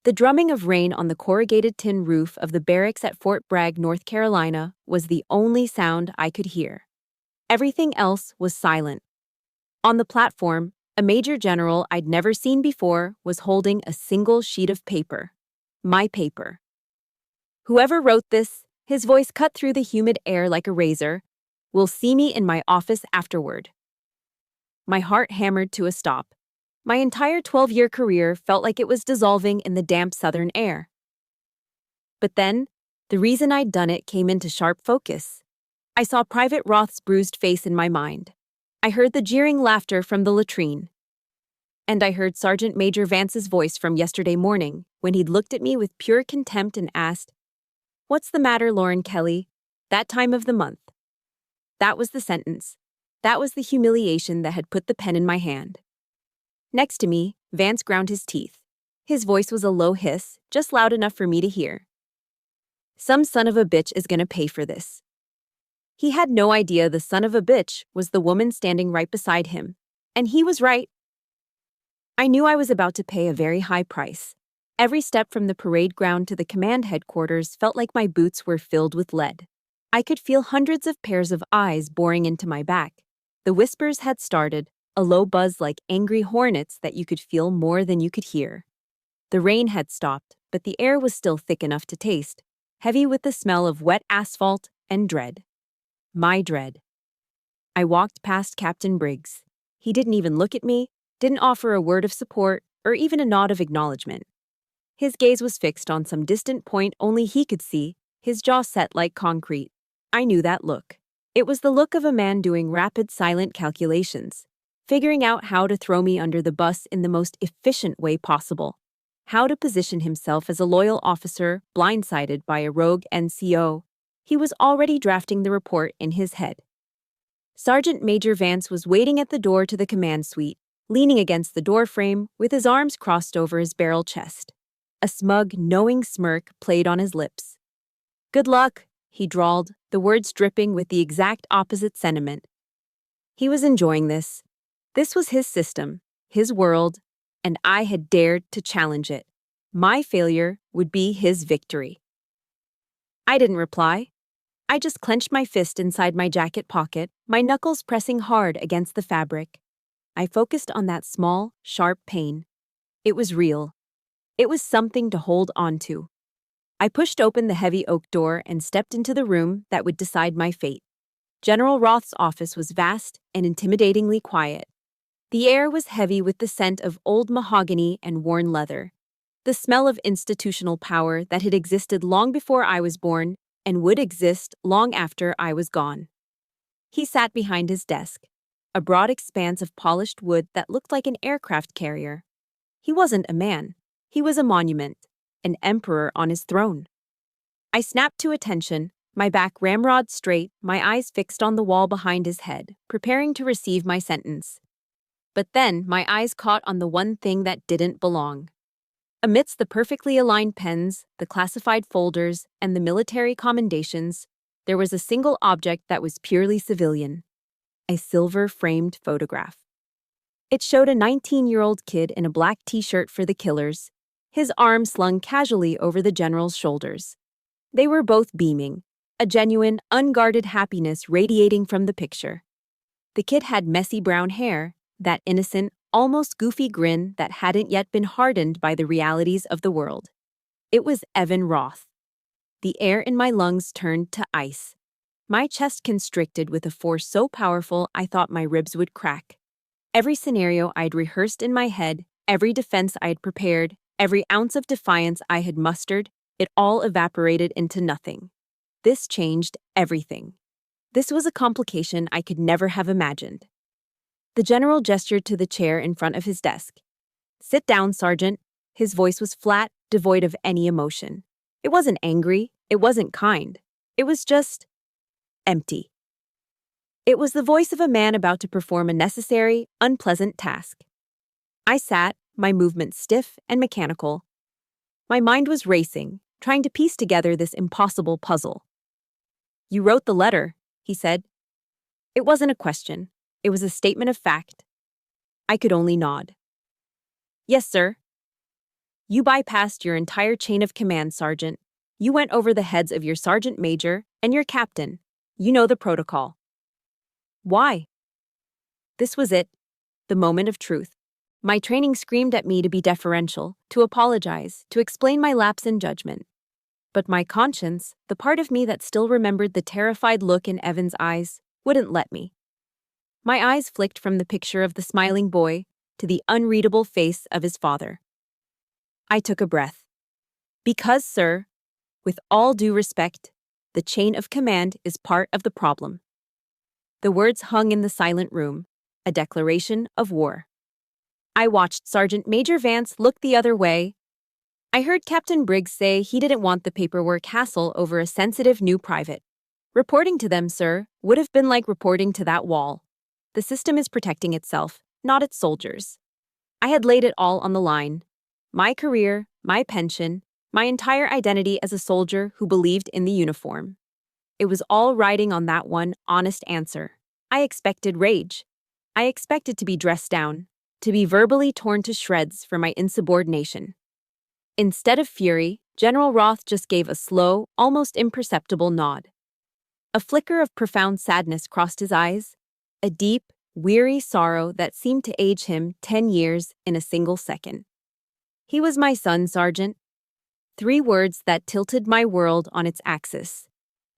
The drumming of rain on the corrugated tin roof of the barracks at Fort Bragg, North Carolina, was the only sound I could hear. Everything else was silent. On the platform, a major general I'd never seen before was holding a single sheet of paper. My paper. "Whoever wrote this," his voice cut through the humid air like a razor, "will see me in my office afterward." My heart hammered to a stop. My entire 12-year career felt like it was dissolving in the damp southern air. But then, the reason I'd done it came into sharp focus. I saw Private Roth's bruised face in my mind. I heard the jeering laughter from the latrine. And I heard Sergeant Major Vance's voice from yesterday morning when he'd looked at me with pure contempt and asked, "What's the matter, Lauren Kelly? That time of the month?" That was the sentence. That was the humiliation that had put the pen in my hand. Next to me, Vance ground his teeth. His voice was a low hiss, just loud enough for me to hear. "Some son of a bitch is gonna pay for this." He had no idea the son of a bitch was the woman standing right beside him. And he was right. I knew I was about to pay a very high price. Every step from the parade ground to the command headquarters felt like my boots were filled with lead. I could feel hundreds of pairs of eyes boring into my back. The whispers had started, a low buzz like angry hornets that you could feel more than you could hear. The rain had stopped, but the air was still thick enough to taste, heavy with the smell of wet asphalt and dread. My dread. I walked past Captain Briggs. He didn't even look at me, didn't offer a word of support, or even a nod of acknowledgement. His gaze was fixed on some distant point only he could see, his jaw set like concrete. I knew that look. It was the look of a man doing rapid, silent calculations, figuring out how to throw me under the bus in the most efficient way possible, how to position himself as a loyal officer blindsided by a rogue NCO. He was already drafting the report in his head. Sergeant Major Vance was waiting at the door to the command suite, leaning against the doorframe with his arms crossed over his barrel chest. A smug, knowing smirk played on his lips. "Good luck," he drawled, the words dripping with the exact opposite sentiment. He was enjoying this. This was his system, his world, and I had dared to challenge it. My failure would be his victory. I didn't reply. I just clenched my fist inside my jacket pocket, my knuckles pressing hard against the fabric. I focused on that small, sharp pain. It was real. It was something to hold on to. I pushed open the heavy oak door and stepped into the room that would decide my fate. General Roth's office was vast and intimidatingly quiet. The air was heavy with the scent of old mahogany and worn leather, the smell of institutional power that had existed long before I was born and would exist long after I was gone. He sat behind his desk, a broad expanse of polished wood that looked like an aircraft carrier. He wasn't a man. He was a monument, an emperor on his throne. I snapped to attention, my back ramrod straight, my eyes fixed on the wall behind his head, preparing to receive my sentence. But then my eyes caught on the one thing that didn't belong. Amidst the perfectly aligned pens, the classified folders, and the military commendations, there was a single object that was purely civilian: a silver-framed photograph. It showed a 19-year-old kid in a black t-shirt for the Killers, his arm slung casually over the general's shoulders. They were both beaming, a genuine, unguarded happiness radiating from the picture. The kid had messy brown hair, that innocent, almost goofy grin that hadn't yet been hardened by the realities of the world. It was Evan Roth. The air in my lungs turned to ice. My chest constricted with a force so powerful I thought my ribs would crack. Every scenario I'd rehearsed in my head, every defense I had prepared, every ounce of defiance I had mustered, it all evaporated into nothing. This changed everything. This was a complication I could never have imagined. The general gestured to the chair in front of his desk. "Sit down, Sergeant." His voice was flat, devoid of any emotion. It wasn't angry. It wasn't kind. It was just empty. It was the voice of a man about to perform a necessary, unpleasant task. I sat, my movements stiff and mechanical. My mind was racing, trying to piece together this impossible puzzle. "You wrote the letter," he said. It wasn't a question. It was a statement of fact. I could only nod. "Yes, sir." You bypassed your entire chain of command, Sergeant. You went over the heads of your sergeant major and your captain. You know the protocol. Why? This was it, the moment of truth. My training screamed at me to be deferential, to apologize, to explain my lapse in judgment. But my conscience, the part of me that still remembered the terrified look in Evan's eyes, wouldn't let me. My eyes flicked from the picture of the smiling boy to the unreadable face of his father. I took a breath. Because, sir, with all due respect, the chain of command is part of the problem. The words hung in the silent room, a declaration of war. I watched Sergeant Major Vance look the other way. I heard Captain Briggs say he didn't want the paperwork hassle over a sensitive new private. Reporting to them, sir, would have been like reporting to that wall. The system is protecting itself, not its soldiers. I had laid it all on the line. My career, my pension, my entire identity as a soldier who believed in the uniform. It was all riding on that one honest answer. I expected rage. I expected to be dressed down, to be verbally torn to shreds for my insubordination. Instead of fury, General Roth just gave a slow, almost imperceptible nod. A flicker of profound sadness crossed his eyes, a deep, weary sorrow that seemed to age him 10 years in a single second. He was my son, Sergeant. 3 words that tilted my world on its axis.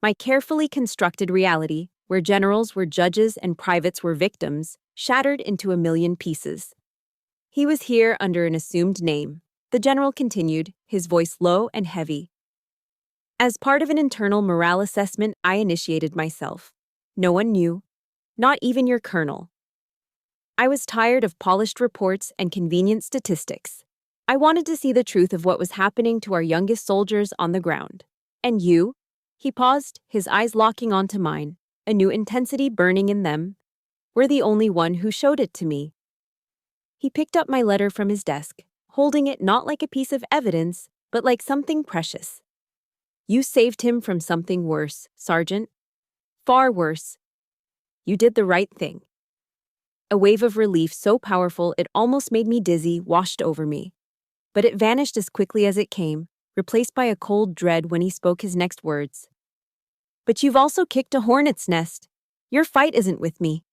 My carefully constructed reality, where generals were judges and privates were victims, shattered into a million pieces. He was here under an assumed name, the general continued, his voice low and heavy. As part of an internal morale assessment I initiated myself. No one knew, not even your colonel. I was tired of polished reports and convenient statistics. I wanted to see the truth of what was happening to our youngest soldiers on the ground. And you? He paused, his eyes locking onto mine, a new intensity burning in them. Were the only one who showed it to me. He picked up my letter from his desk, holding it not like a piece of evidence, but like something precious. You saved him from something worse, Sergeant. Far worse. You did the right thing. A wave of relief so powerful it almost made me dizzy washed over me. But it vanished as quickly as it came, replaced by a cold dread when he spoke his next words. But you've also kicked a hornet's nest. Your fight isn't with me.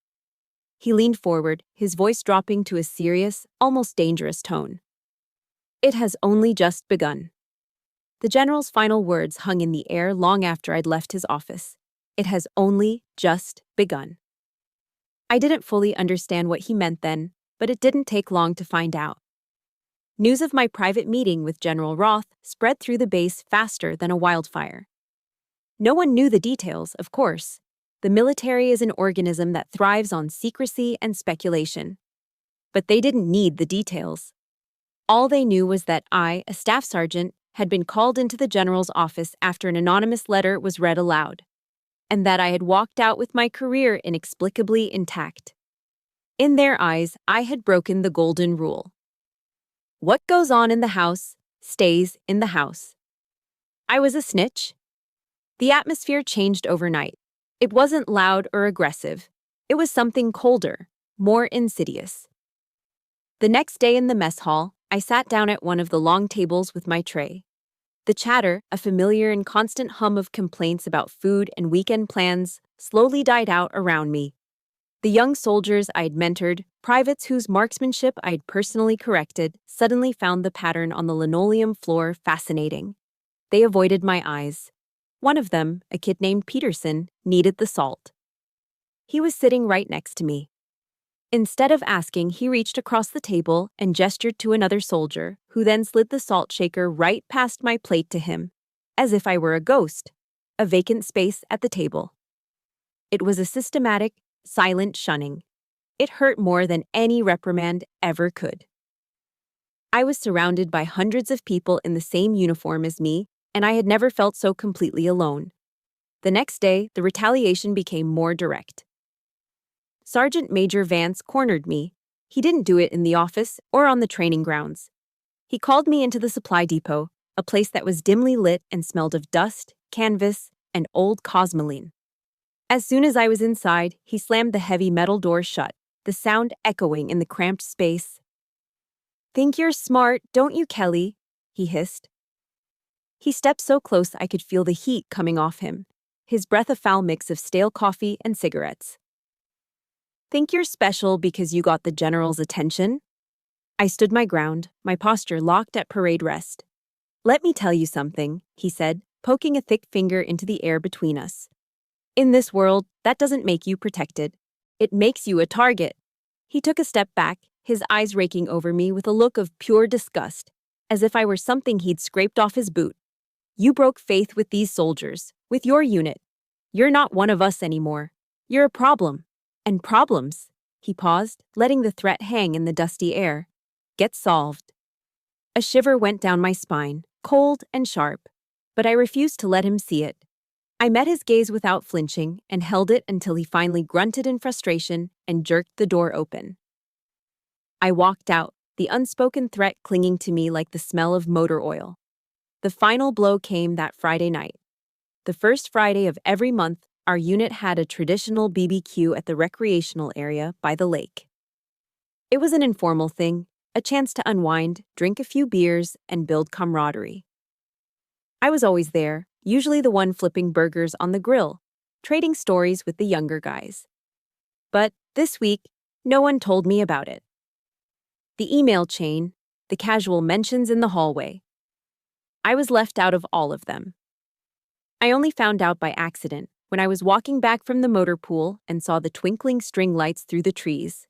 He leaned forward, his voice dropping to a serious, almost dangerous tone. It has only just begun. The general's final words hung in the air long after I'd left his office. It has only just begun. I didn't fully understand what he meant then, but it didn't take long to find out. News of my private meeting with General Roth spread through the base faster than a wildfire. No one knew the details, of course. The military is an organism that thrives on secrecy and speculation. But they didn't need the details. All they knew was that I, a staff sergeant, had been called into the general's office after an anonymous letter was read aloud, and that I had walked out with my career inexplicably intact. In their eyes, I had broken the golden rule. What goes on in the house stays in the house. I was a snitch. The atmosphere changed overnight. It wasn't loud or aggressive. It was something colder, more insidious. The next day in the mess hall, I sat down at one of the long tables with my tray. The chatter, a familiar and constant hum of complaints about food and weekend plans, slowly died out around me. The young soldiers I'd mentored, privates whose marksmanship I'd personally corrected, suddenly found the pattern on the linoleum floor fascinating. They avoided my eyes. One of them, a kid named Peterson, needed the salt. He was sitting right next to me. Instead of asking, he reached across the table and gestured to another soldier, who then slid the salt shaker right past my plate to him, as if I were a ghost, a vacant space at the table. It was a systematic, silent shunning. It hurt more than any reprimand ever could. I was surrounded by hundreds of people in the same uniform as me, and I had never felt so completely alone. The next day, the retaliation became more direct. Sergeant Major Vance cornered me. He didn't do it in the office or on the training grounds. He called me into the supply depot, a place that was dimly lit and smelled of dust, canvas, and old cosmoline. As soon as I was inside, he slammed the heavy metal door shut, the sound echoing in the cramped space. "Think you're smart, don't you, Kelly?" he hissed. He stepped so close I could feel the heat coming off him, his breath a foul mix of stale coffee and cigarettes. Think you're special because you got the general's attention? I stood my ground, my posture locked at parade rest. Let me tell you something, he said, poking a thick finger into the air between us. In this world, that doesn't make you protected. It makes you a target. He took a step back, his eyes raking over me with a look of pure disgust, as if I were something he'd scraped off his boot. You broke faith with these soldiers, with your unit. You're not one of us anymore. You're a problem. And problems, he paused, letting the threat hang in the dusty air, get solved. A shiver went down my spine, cold and sharp, but I refused to let him see it. I met his gaze without flinching and held it until he finally grunted in frustration and jerked the door open. I walked out, the unspoken threat clinging to me like the smell of motor oil. The final blow came that Friday night. The first Friday of every month, our unit had a traditional BBQ at the recreational area by the lake. It was an informal thing, a chance to unwind, drink a few beers, and build camaraderie. I was always there, usually the one flipping burgers on the grill, trading stories with the younger guys. But this week, no one told me about it. The email chain, the casual mentions in the hallway. I was left out of all of them. I only found out by accident when I was walking back from the motor pool and saw the twinkling string lights through the trees.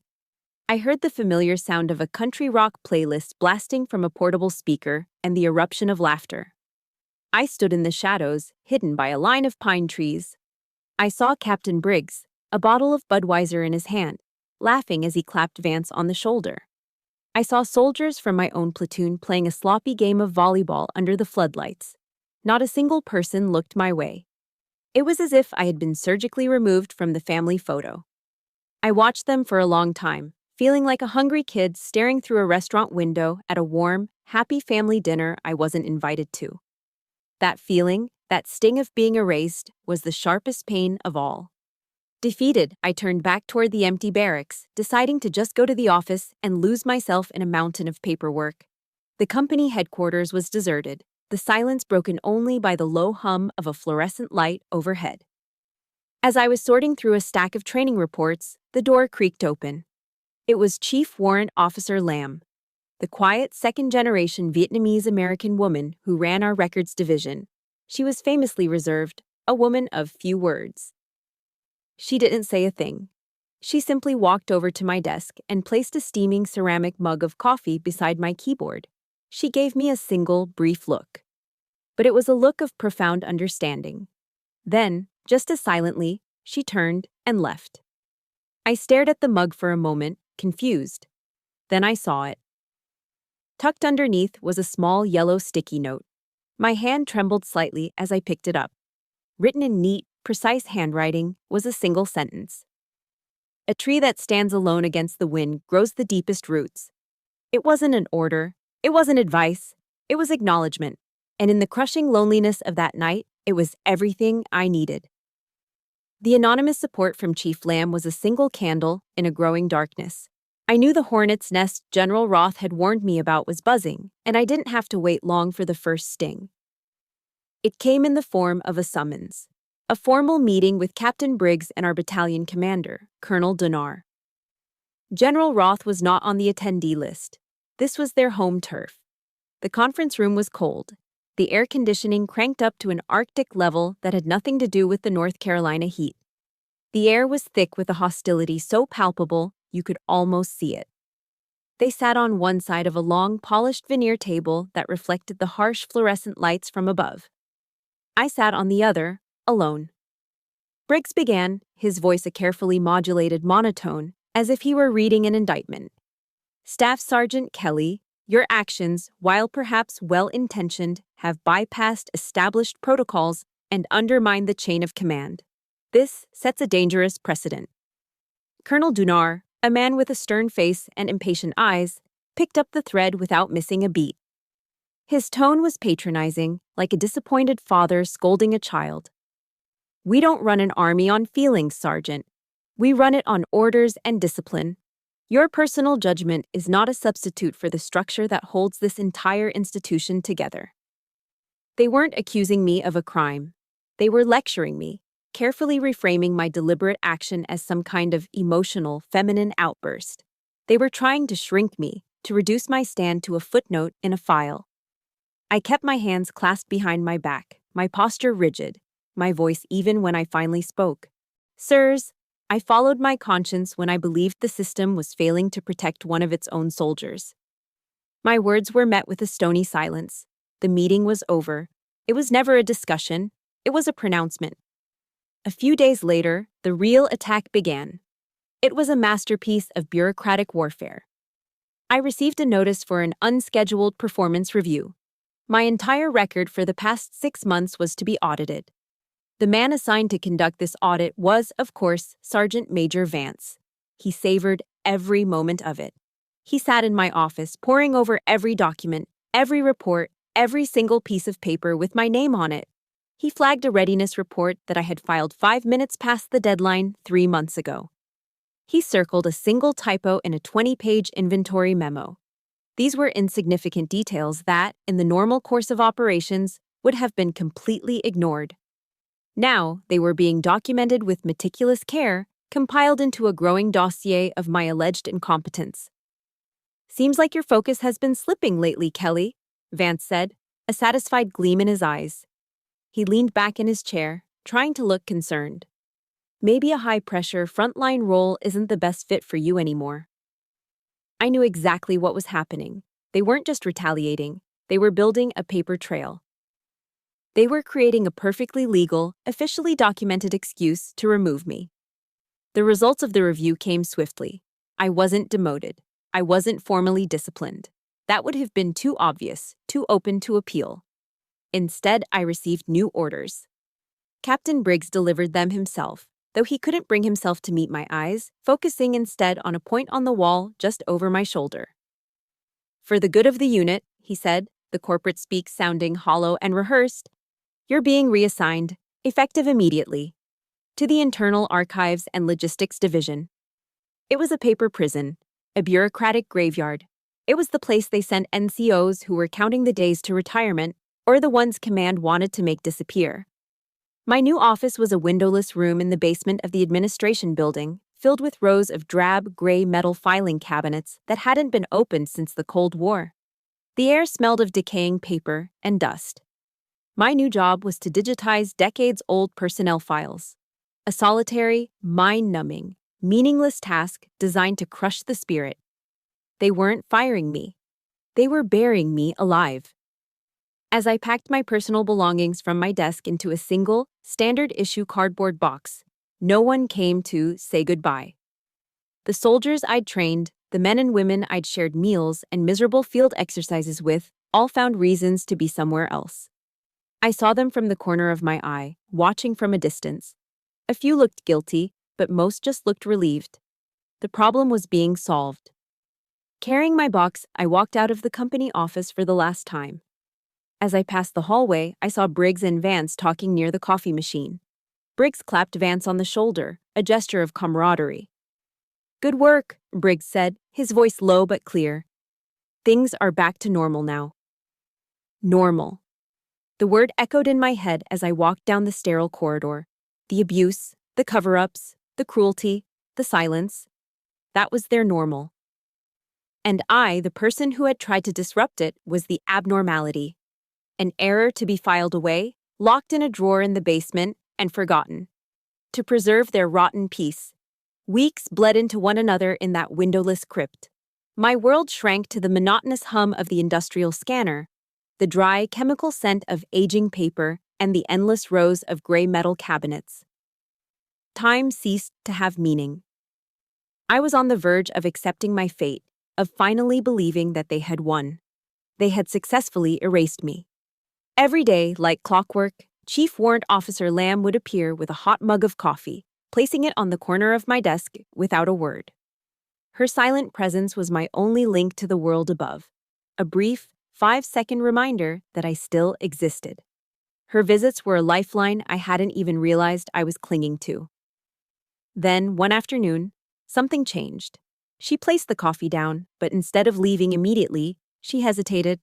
I heard the familiar sound of a country rock playlist blasting from a portable speaker and the eruption of laughter. I stood in the shadows, hidden by a line of pine trees. I saw Captain Briggs, a bottle of Budweiser in his hand, laughing as he clapped Vance on the shoulder. I saw soldiers from my own platoon playing a sloppy game of volleyball under the floodlights. Not a single person looked my way. It was as if I had been surgically removed from the family photo. I watched them for a long time, feeling like a hungry kid staring through a restaurant window at a warm, happy family dinner I wasn't invited to. That feeling, that sting of being erased, was the sharpest pain of all. Defeated, I turned back toward the empty barracks, deciding to just go to the office and lose myself in a mountain of paperwork. The company headquarters was deserted, the silence broken only by the low hum of a fluorescent light overhead. As I was sorting through a stack of training reports, the door creaked open. It was Chief Warrant Officer Lam, the quiet second-generation Vietnamese-American woman who ran our records division. She was famously reserved, a woman of few words. She didn't say a thing. She simply walked over to my desk and placed a steaming ceramic mug of coffee beside my keyboard. She gave me a single, brief look. But it was a look of profound understanding. Then, just as silently, she turned and left. I stared at the mug for a moment, confused. Then I saw it. Tucked underneath was a small yellow sticky note. My hand trembled slightly as I picked it up. Written in neat, precise handwriting was a single sentence. A tree that stands alone against the wind grows the deepest roots. It wasn't an order. It wasn't advice. It was acknowledgement. And in the crushing loneliness of that night, it was everything I needed. The anonymous support from Chief Lamb was a single candle in a growing darkness. I knew the hornet's nest General Roth had warned me about was buzzing, and I didn't have to wait long for the first sting. It came in the form of a summons. A formal meeting with Captain Briggs and our battalion commander, Colonel Donar. General Roth was not on the attendee list. This was their home turf. The conference room was cold, the air conditioning cranked up to an Arctic level that had nothing to do with the North Carolina heat. The air was thick with a hostility so palpable you could almost see it. They sat on one side of a long, polished veneer table that reflected the harsh fluorescent lights from above. I sat on the other, alone. Briggs began, his voice a carefully modulated monotone, as if he were reading an indictment. Staff Sergeant Kelly, your actions, while perhaps well-intentioned, have bypassed established protocols and undermined the chain of command. This sets a dangerous precedent. Colonel Donar, a man with a stern face and impatient eyes, picked up the thread without missing a beat. His tone was patronizing, like a disappointed father scolding a child. We don't run an army on feelings, Sergeant. We run it on orders and discipline. Your personal judgment is not a substitute for the structure that holds this entire institution together. They weren't accusing me of a crime. They were lecturing me, carefully reframing my deliberate action as some kind of emotional, feminine outburst. They were trying to shrink me, to reduce my stand to a footnote in a file. I kept my hands clasped behind my back, my posture rigid, my voice even when I finally spoke. Sirs, I followed my conscience when I believed the system was failing to protect one of its own soldiers. My words were met with a stony silence. The meeting was over. It was never a discussion. It was a pronouncement. A few days later, the real attack began. It was a masterpiece of bureaucratic warfare. I received a notice for an unscheduled performance review. My entire record for the past 6 months was to be audited. The man assigned to conduct this audit was, of course, Sergeant Major Vance. He savored every moment of it. He sat in my office, poring over every document, every report, every single piece of paper with my name on it. He flagged a readiness report that I had filed 5 minutes past the deadline 3 months ago. He circled a single typo in a 20-page inventory memo. These were insignificant details that, in the normal course of operations, would have been completely ignored. Now, they were being documented with meticulous care, compiled into a growing dossier of my alleged incompetence. "Seems like your focus has been slipping lately, Kelly," Vance said, a satisfied gleam in his eyes. He leaned back in his chair, trying to look concerned. "Maybe a high-pressure, frontline role isn't the best fit for you anymore." I knew exactly what was happening. They weren't just retaliating. They were building a paper trail. They were creating a perfectly legal, officially documented excuse to remove me. The results of the review came swiftly. I wasn't demoted. I wasn't formally disciplined. That would have been too obvious, too open to appeal. Instead, I received new orders. Captain Briggs delivered them himself, though he couldn't bring himself to meet my eyes, focusing instead on a point on the wall just over my shoulder. "For the good of the unit," he said, the corporate speak sounding hollow and rehearsed, "you're being reassigned, effective immediately, to the Internal Archives and Logistics Division." It was a paper prison, a bureaucratic graveyard. It was the place they sent NCOs who were counting the days to retirement, or the ones command wanted to make disappear. My new office was a windowless room in the basement of the administration building, filled with rows of drab, gray metal filing cabinets that hadn't been opened since the Cold War. The air smelled of decaying paper and dust. My new job was to digitize decades-old personnel files. A solitary, mind-numbing, meaningless task designed to crush the spirit. They weren't firing me. They were burying me alive. As I packed my personal belongings from my desk into a single, standard-issue cardboard box, no one came to say goodbye. The soldiers I'd trained, the men and women I'd shared meals and miserable field exercises with, all found reasons to be somewhere else. I saw them from the corner of my eye, watching from a distance. A few looked guilty, but most just looked relieved. The problem was being solved. Carrying my box, I walked out of the company office for the last time. As I passed the hallway, I saw Briggs and Vance talking near the coffee machine. Briggs clapped Vance on the shoulder, a gesture of camaraderie. "Good work," Briggs said, his voice low but clear. "Things are back to normal now." Normal. The word echoed in my head as I walked down the sterile corridor. The abuse, the cover-ups, the cruelty, the silence. That was their normal. And I, the person who had tried to disrupt it, was the abnormality. An error to be filed away, locked in a drawer in the basement, and forgotten. To preserve their rotten peace. Weeks bled into one another in that windowless crypt. My world shrank to the monotonous hum of the industrial scanner, the dry, chemical scent of aging paper, and the endless rows of gray metal cabinets. Time ceased to have meaning. I was on the verge of accepting my fate, of finally believing that they had won. They had successfully erased me. Every day, like clockwork, Chief Warrant Officer Lamb would appear with a hot mug of coffee, placing it on the corner of my desk without a word. Her silent presence was my only link to the world above, a brief, 5-second reminder that I still existed. Her visits were a lifeline I hadn't even realized I was clinging to. Then, one afternoon, something changed. She placed the coffee down, but instead of leaving immediately, she hesitated.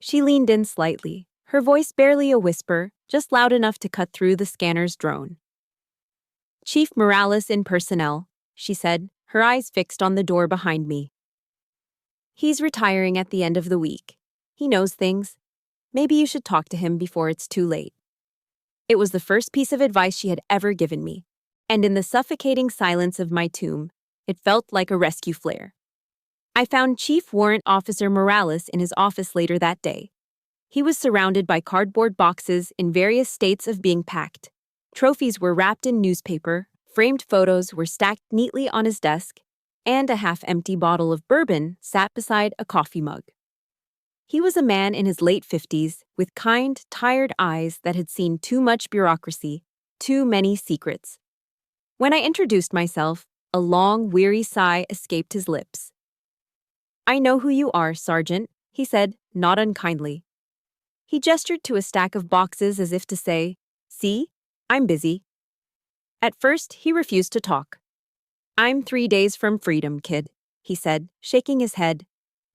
She leaned in slightly, her voice barely a whisper, just loud enough to cut through the scanner's drone. "Chief Morales in personnel," she said, her eyes fixed on the door behind me. "He's retiring at the end of the week. He knows things. Maybe you should talk to him before it's too late." It was the first piece of advice she had ever given me, and in the suffocating silence of my tomb, it felt like a rescue flare. I found Chief Warrant Officer Morales in his office later that day. He was surrounded by cardboard boxes in various states of being packed. Trophies were wrapped in newspaper, framed photos were stacked neatly on his desk, and a half-empty bottle of bourbon sat beside a coffee mug. He was a man in his late 50s, with kind, tired eyes that had seen too much bureaucracy, too many secrets. When I introduced myself, a long, weary sigh escaped his lips. "I know who you are, Sergeant," he said, not unkindly. He gestured to a stack of boxes as if to say, "See, I'm busy." At first, he refused to talk. "I'm 3 days from freedom, kid," he said, shaking his head.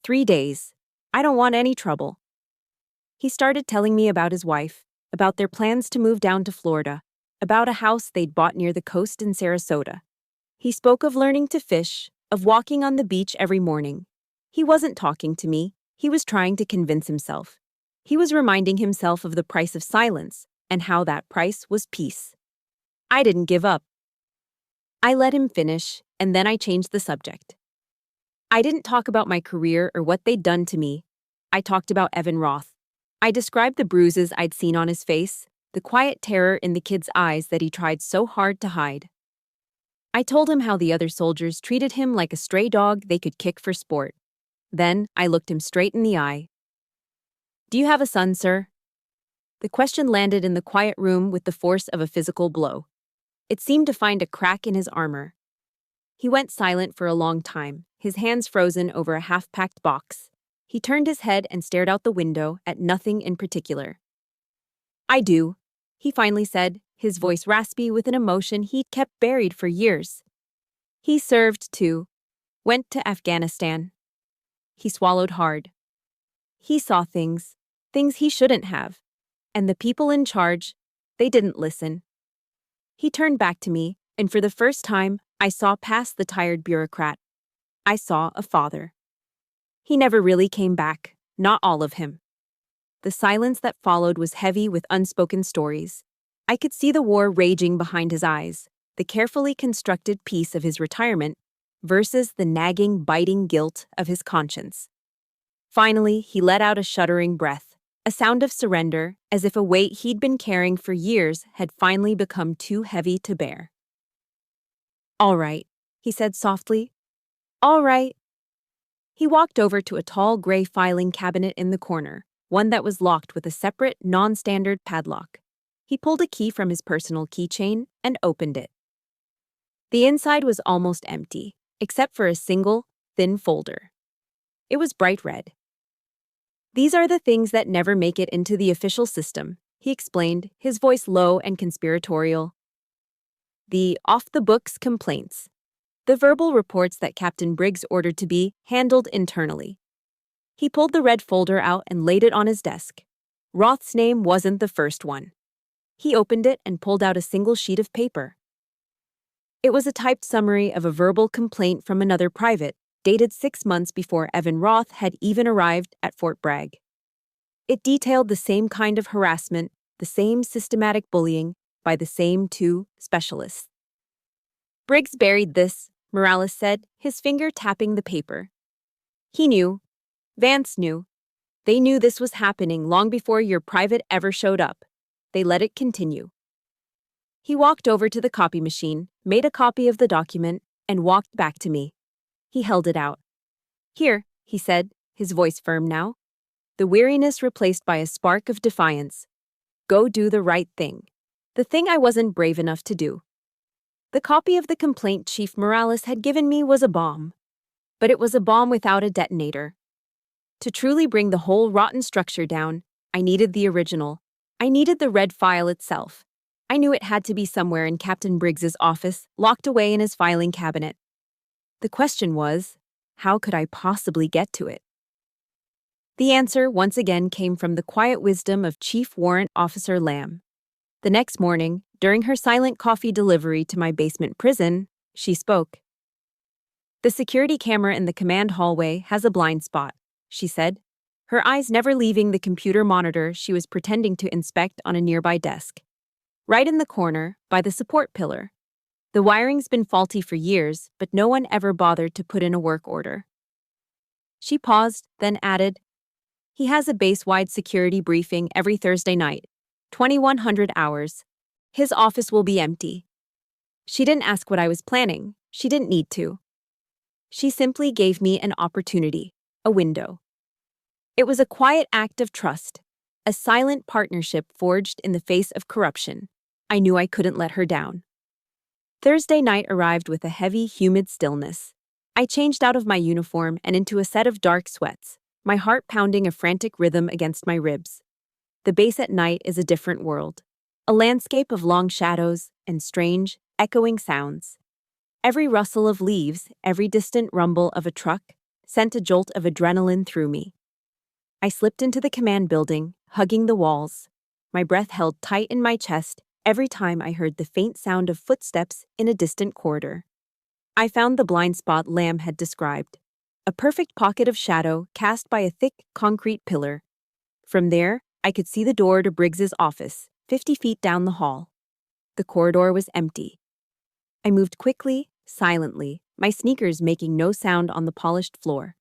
3 days. I don't want any trouble." He started telling me about his wife, about their plans to move down to Florida, about a house they'd bought near the coast in Sarasota. He spoke of learning to fish, of walking on the beach every morning. He wasn't talking to me, he was trying to convince himself. He was reminding himself of the price of silence, and how that price was peace. I didn't give up. I let him finish, and then I changed the subject. I didn't talk about my career or what they'd done to me. I talked about Evan Roth. I described the bruises I'd seen on his face, the quiet terror in the kid's eyes that he tried so hard to hide. I told him how the other soldiers treated him like a stray dog they could kick for sport. Then I looked him straight in the eye. "Do you have a son, sir?" The question landed in the quiet room with the force of a physical blow. It seemed to find a crack in his armor. He went silent for a long time, his hands frozen over a half-packed box. He turned his head and stared out the window at nothing in particular. "I do," he finally said, his voice raspy with an emotion he'd kept buried for years. "He served too. Went to Afghanistan." He swallowed hard. He saw things he shouldn't have. And the people in charge, they didn't listen. He turned back to me, and for the first time, I saw past the tired bureaucrat. I saw a father. He never really came back, not all of him. The silence that followed was heavy with unspoken stories. I could see the war raging behind his eyes, the carefully constructed peace of his retirement versus the nagging, biting guilt of his conscience. Finally, he let out a shuddering breath, a sound of surrender, as if a weight he'd been carrying for years had finally become too heavy to bear. "All right," he said softly. "All right." He walked over to a tall gray filing cabinet in the corner, one that was locked with a separate, non-standard padlock. He pulled a key from his personal keychain and opened it. The inside was almost empty, except for a single, thin folder. It was bright red. "These are the things that never make it into the official system," he explained, his voice low and conspiratorial. "The off-the-books complaints. The verbal reports that Captain Briggs ordered to be handled internally." He pulled the red folder out and laid it on his desk. Roth's name wasn't the first one. He opened it and pulled out a single sheet of paper. It was a typed summary of a verbal complaint from another private, dated 6 months before Evan Roth had even arrived at Fort Bragg. It detailed the same kind of harassment, the same systematic bullying, by the same 2 specialists. "Briggs buried this," Morales said, his finger tapping the paper. "He knew. Vance knew. They knew this was happening long before your private ever showed up. They let it continue." He walked over to the copy machine, made a copy of the document, and walked back to me. He held it out. "Here," he said, his voice firm now. The weariness replaced by a spark of defiance. "Go do the right thing. The thing I wasn't brave enough to do." The copy of the complaint Chief Morales had given me was a bomb. But it was a bomb without a detonator. To truly bring the whole rotten structure down, I needed the original. I needed the red file itself. I knew it had to be somewhere in Captain Briggs's office, locked away in his filing cabinet. The question was, how could I possibly get to it? The answer once again came from the quiet wisdom of Chief Warrant Officer Lamb. The next morning, during her silent coffee delivery to my basement prison, she spoke. "The security camera in the command hallway has a blind spot," she said, her eyes never leaving the computer monitor she was pretending to inspect on a nearby desk. "Right in the corner, by the support pillar. The wiring's been faulty for years, but no one ever bothered to put in a work order." She paused, then added, "He has a base-wide security briefing every Thursday night, 2100 hours. His office will be empty." She didn't ask what I was planning. She didn't need to. She simply gave me an opportunity, a window. It was a quiet act of trust, a silent partnership forged in the face of corruption. I knew I couldn't let her down. Thursday night arrived with a heavy, humid stillness. I changed out of my uniform and into a set of dark sweats, my heart pounding a frantic rhythm against my ribs. The base at night is a different world, a landscape of long shadows and strange, echoing sounds. Every rustle of leaves, every distant rumble of a truck, sent a jolt of adrenaline through me. I slipped into the command building, hugging the walls, my breath held tight in my chest every time I heard the faint sound of footsteps in a distant corridor. I found the blind spot Lamb had described, a perfect pocket of shadow cast by a thick concrete pillar. From there, I could see the door to Briggs's office, 50 feet down the hall. The corridor was empty. I moved quickly, silently, my sneakers making no sound on the polished floor.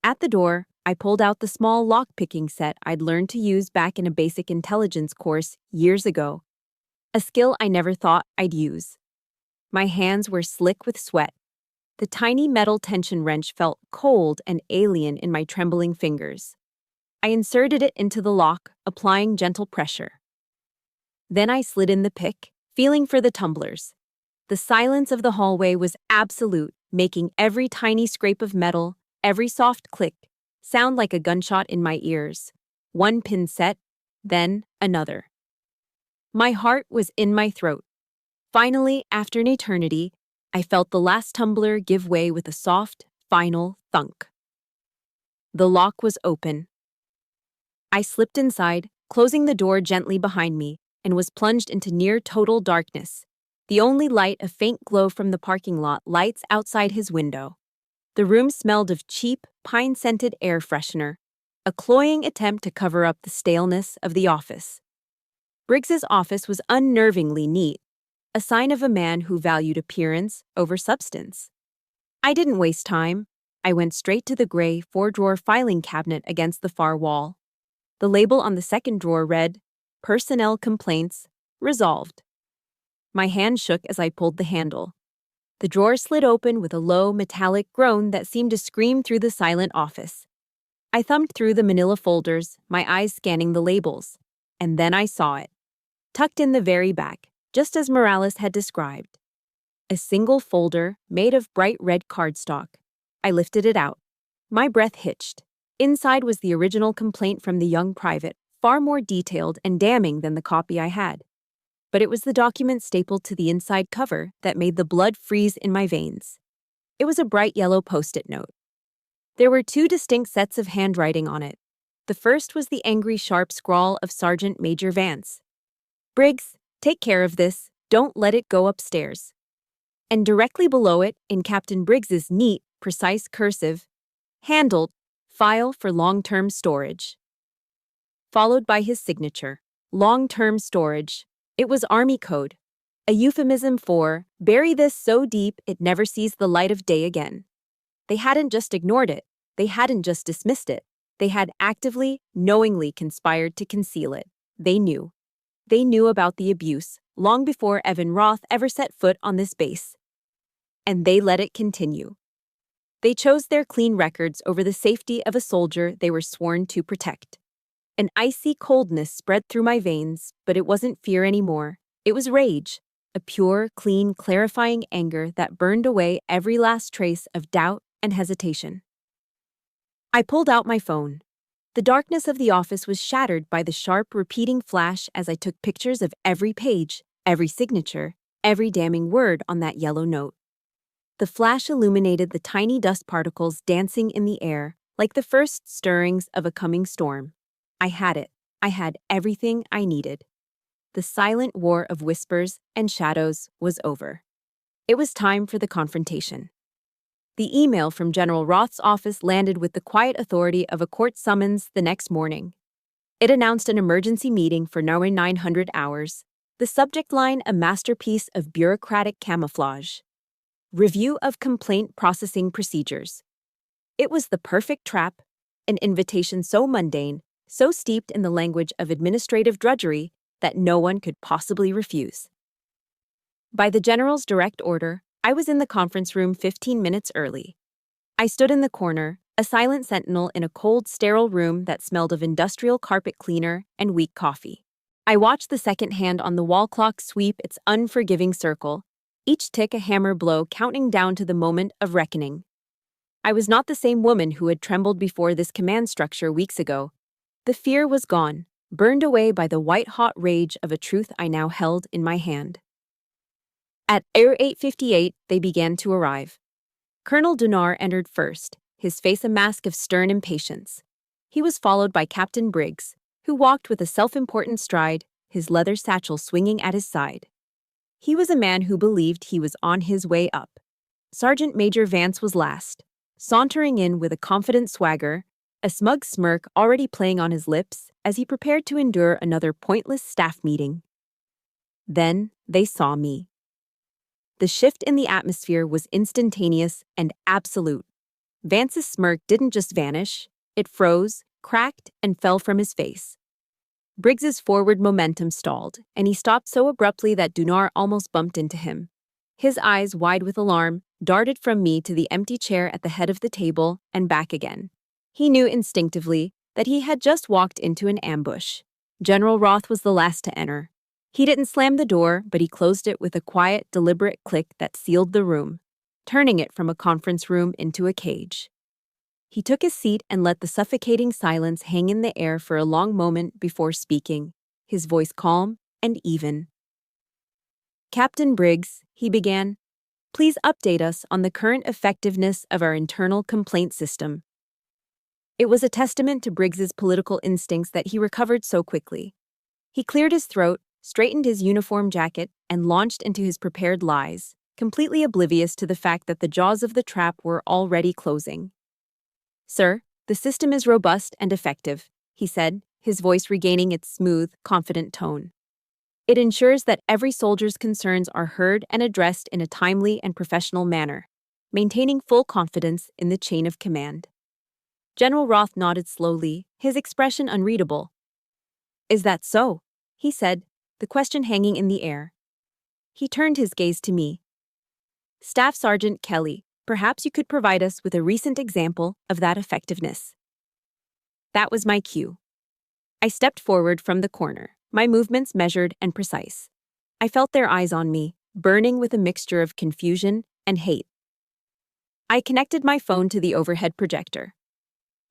At the door, I pulled out the small lock-picking set I'd learned to use back in a basic intelligence course years ago, a skill I never thought I'd use. My hands were slick with sweat. The tiny metal tension wrench felt cold and alien in my trembling fingers. I inserted it into the lock, applying gentle pressure. Then I slid in the pick, feeling for the tumblers. The silence of the hallway was absolute, making every tiny scrape of metal, every soft click, sound like a gunshot in my ears. One pin set, then another. My heart was in my throat. Finally, after an eternity, I felt the last tumbler give way with a soft, final thunk. The lock was open. I slipped inside, closing the door gently behind me, and was plunged into near-total darkness. The only light, a faint glow from the parking lot lights outside his window. The room smelled of cheap, pine-scented air freshener, a cloying attempt to cover up the staleness of the office. Briggs's office was unnervingly neat, a sign of a man who valued appearance over substance. I didn't waste time. I went straight to the gray 4-drawer filing cabinet against the far wall. The label on the second drawer read, "Personnel Complaints, Resolved." My hand shook as I pulled the handle. The drawer slid open with a low, metallic groan that seemed to scream through the silent office. I thumbed through the manila folders, my eyes scanning the labels. And then I saw it. Tucked in the very back, just as Morales had described. A single folder made of bright red cardstock. I lifted it out. My breath hitched. Inside was the original complaint from the young private, far more detailed and damning than the copy I had. But it was the document stapled to the inside cover that made the blood freeze in my veins. It was a bright yellow post-it note. There were 2 distinct sets of handwriting on it. The first was the angry, sharp scrawl of Sergeant Major Vance. "Briggs, take care of this. Don't let it go upstairs." And directly below it, in Captain Briggs's neat, precise cursive, "Handled, file for long-term storage." Followed by his signature, "Long-term storage." It was Army code, a euphemism for, bury this so deep it never sees the light of day again. They hadn't just ignored it. They hadn't just dismissed it. They had actively, knowingly conspired to conceal it. They knew. They knew about the abuse long before Evan Roth ever set foot on this base. And they let it continue. They chose their clean records over the safety of a soldier they were sworn to protect. An icy coldness spread through my veins, but it wasn't fear anymore. It was rage, a pure, clean, clarifying anger that burned away every last trace of doubt and hesitation. I pulled out my phone. The darkness of the office was shattered by the sharp, repeating flash as I took pictures of every page, every signature, every damning word on that yellow note. The flash illuminated the tiny dust particles dancing in the air like the first stirrings of a coming storm. I had it. I had everything I needed. The silent war of whispers and shadows was over. It was time for the confrontation. The email from General Roth's office landed with the quiet authority of a court summons the next morning. It announced an emergency meeting for 900 hours. The subject line a masterpiece of bureaucratic camouflage. Review of complaint processing procedures. It was the perfect trap, an invitation so mundane, so steeped in the language of administrative drudgery that no one could possibly refuse. By the general's direct order, I was in the conference room 15 minutes early. I stood in the corner, a silent sentinel in a cold, sterile room that smelled of industrial carpet cleaner and weak coffee. I watched the second hand on the wall clock sweep its unforgiving circle, each tick a hammer blow counting down to the moment of reckoning. I was not the same woman who had trembled before this command structure weeks ago. The fear was gone, burned away by the white-hot rage of a truth I now held in my hand. At 8:58, they began to arrive. Colonel Dunar entered first, his face a mask of stern impatience. He was followed by Captain Briggs, who walked with a self-important stride, his leather satchel swinging at his side. He was a man who believed he was on his way up. Sergeant Major Vance was last, sauntering in with a confident swagger, a smug smirk already playing on his lips as he prepared to endure another pointless staff meeting. Then they saw me. The shift in the atmosphere was instantaneous and absolute. Vance's smirk didn't just vanish, it froze, cracked, and fell from his face. Briggs's forward momentum stalled, and he stopped so abruptly that Dunar almost bumped into him. His eyes, wide with alarm, darted from me to the empty chair at the head of the table and back again. He knew instinctively that he had just walked into an ambush. General Roth was the last to enter. He didn't slam the door, but he closed it with a quiet, deliberate click that sealed the room, turning it from a conference room into a cage. He took his seat and let the suffocating silence hang in the air for a long moment before speaking, his voice calm and even. "Captain Briggs," he began, "please update us on the current effectiveness of our internal complaint system." It was a testament to Briggs's political instincts that he recovered so quickly. He cleared his throat, straightened his uniform jacket, and launched into his prepared lies, completely oblivious to the fact that the jaws of the trap were already closing. "Sir, the system is robust and effective," he said, his voice regaining its smooth, confident tone. "It ensures that every soldier's concerns are heard and addressed in a timely and professional manner, maintaining full confidence in the chain of command." General Roth nodded slowly, his expression unreadable. "Is that so?" he said, the question hanging in the air. He turned his gaze to me. "Staff Sergeant Kelly, perhaps you could provide us with a recent example of that effectiveness." That was my cue. I stepped forward from the corner, my movements measured and precise. I felt their eyes on me, burning with a mixture of confusion and hate. I connected my phone to the overhead projector.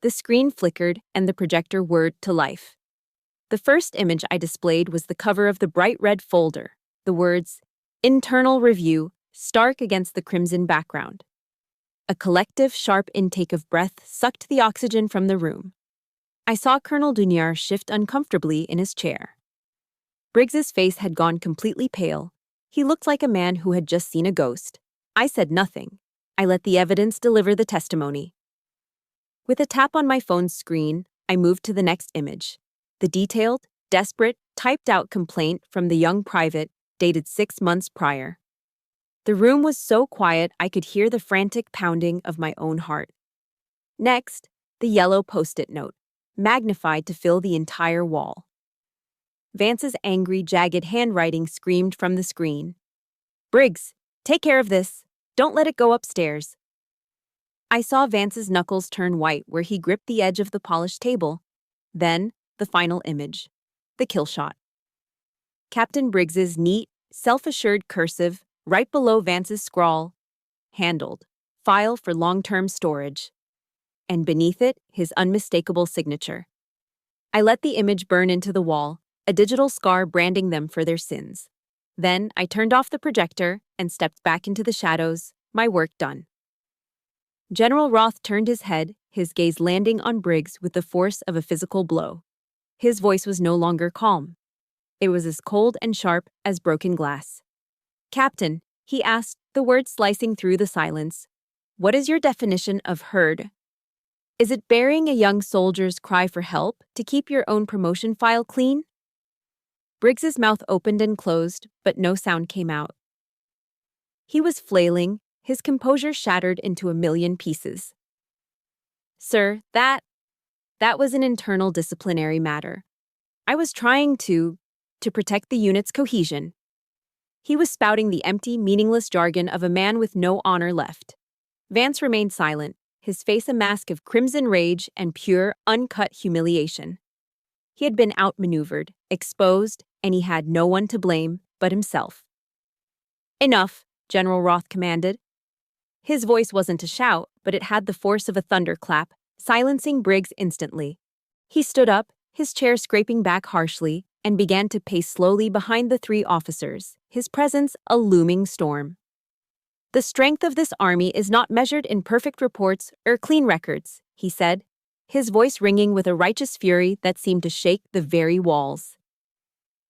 The screen flickered and the projector whirred to life. The first image I displayed was the cover of the bright red folder, the words, "Internal Review," stark against the crimson background. A collective, sharp intake of breath sucked the oxygen from the room. I saw Colonel Dunar shift uncomfortably in his chair. Briggs's face had gone completely pale. He looked like a man who had just seen a ghost. I said nothing. I let the evidence deliver the testimony. With a tap on my phone's screen, I moved to the next image. The detailed, desperate, typed-out complaint from the young private, dated 6 months prior. The room was so quiet I could hear the frantic pounding of my own heart. Next, the yellow post-it note, magnified to fill the entire wall. Vance's angry, jagged handwriting screamed from the screen. "Briggs, take care of this. Don't let it go upstairs." I saw Vance's knuckles turn white where he gripped the edge of the polished table. Then, the final image. The kill shot. Captain Briggs's neat, self-assured cursive, right below Vance's scrawl, "Handled. File for long-term storage." And beneath it, his unmistakable signature. I let the image burn into the wall, a digital scar branding them for their sins. Then I turned off the projector and stepped back into the shadows, My work done. General Roth turned his head, his gaze landing on Briggs with the force of a physical blow. His voice was no longer calm. It was as cold and sharp as broken glass. "Captain," he asked, the words slicing through the silence, "what is your definition of heard? Is it burying a young soldier's cry for help to keep your own promotion file clean?" Briggs's mouth opened and closed, but no sound came out. He was flailing, his composure shattered into a million pieces. "Sir, that was an internal disciplinary matter. I was trying to protect the unit's cohesion." He was spouting the empty, meaningless jargon of a man with no honor left. Vance remained silent, his face a mask of crimson rage and pure, uncut humiliation. He had been outmaneuvered, exposed, and he had no one to blame but himself. "Enough," General Roth commanded. His voice wasn't a shout, but it had the force of a thunderclap, silencing Briggs instantly. He stood up, his chair scraping back harshly, and began to pace slowly behind the three officers, his presence a looming storm. "The strength of this army is not measured in perfect reports or clean records," he said, his voice ringing with a righteous fury that seemed to shake the very walls.